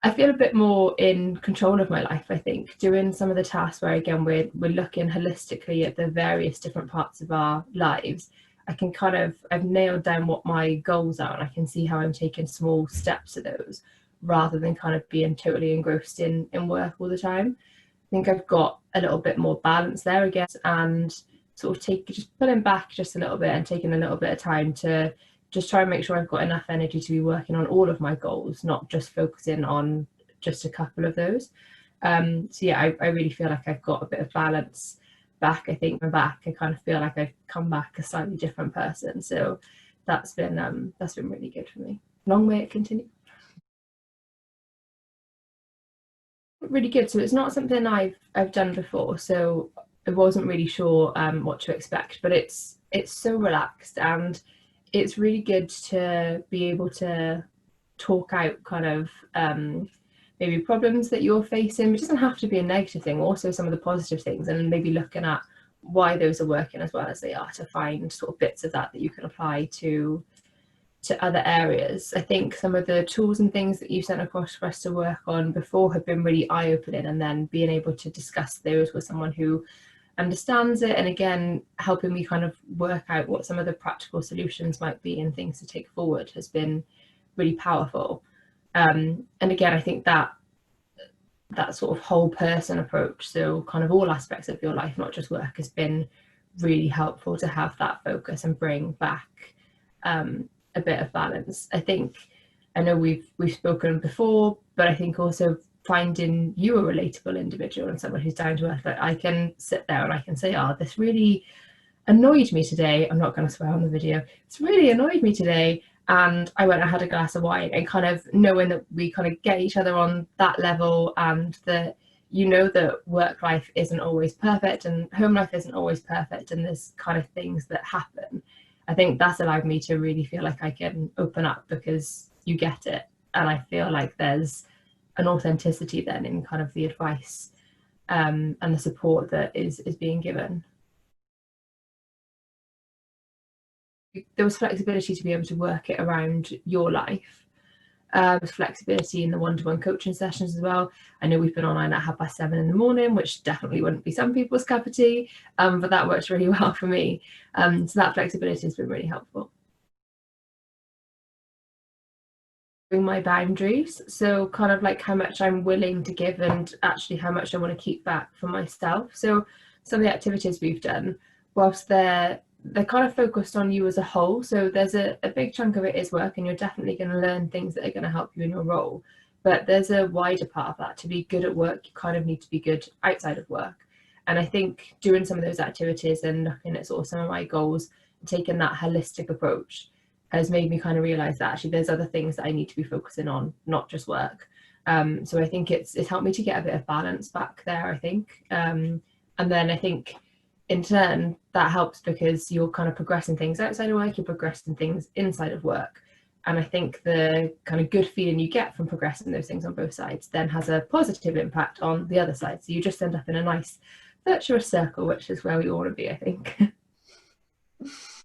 I feel a bit more in control of my life, I think, doing some of the tasks where again we're looking holistically at the various different parts of our lives. I can kind of I've nailed down what my goals are and I can see how I'm taking small steps to those rather than kind of being totally engrossed in work all the time. I think I've got a little bit more balance there again and sort of just pulling back just a little bit and taking a little bit of time to just try and make sure I've got enough energy to be working on all of my goals, not just focusing on just a couple of those. So yeah, I really feel like I've got a bit of balance back. I think I'm back. I kind of feel like I've come back a slightly different person. So that's been really good for me. Long way it continues. Really good. So it's not something I've done before, so I wasn't really sure what to expect. But it's so relaxed and it's really good to be able to talk out kind of maybe problems that you're facing. It doesn't have to be a negative thing. Also, some of the positive things, and maybe looking at why those are working as well as they are to find sort of bits of that that you can apply to other areas. I think some of the tools and things that you sent across for us to work on before have been really eye-opening, and then being able to discuss those with someone who understands it, and again helping me kind of work out what some of the practical solutions might be and things to take forward has been really powerful. And again, I think that sort of whole person approach, so kind of all aspects of your life, not just work, has been really helpful to have that focus and bring back a bit of balance. I think I know we've spoken before, but I think also finding you a relatable individual and someone who's down to earth, that I can sit there and I can say, oh, this really annoyed me today. I'm not going to swear on the video. It's really annoyed me today. And I went and had a glass of wine, and kind of knowing that we kind of get each other on that level, and that that work life isn't always perfect and home life isn't always perfect, and there's kind of things that happen. I think that's allowed me to really feel like I can open up because you get it. And I feel like there's an authenticity then in kind of the advice and the support that is being given. There was flexibility to be able to work it around your life. There's flexibility in the one-to-one coaching sessions as well. I know we've been online at 7:30 in the morning, which definitely wouldn't be some people's cup of tea, but that works really well for me. So that flexibility has been really helpful. My boundaries, so kind of like how much I'm willing to give and actually how much I want to keep back for myself. So some of the activities we've done, whilst they're kind of focused on you as a whole, so there's a big chunk of it is work, and you're definitely going to learn things that are going to help you in your role, but there's a wider part of that. To be good at work, you kind of need to be good outside of work. And I think doing some of those activities and looking at sort of some of my goals and taking that holistic approach has made me kind of realize that actually there's other things that I need to be focusing on, not just work. So I think it's helped me to get a bit of balance back there, I think. And then I think in turn that helps because you're kind of progressing things outside of work, you're progressing things inside of work. And I think the kind of good feeling you get from progressing those things on both sides then has a positive impact on the other side. So you just end up in a nice virtuous circle, which is where we all want to be, I think.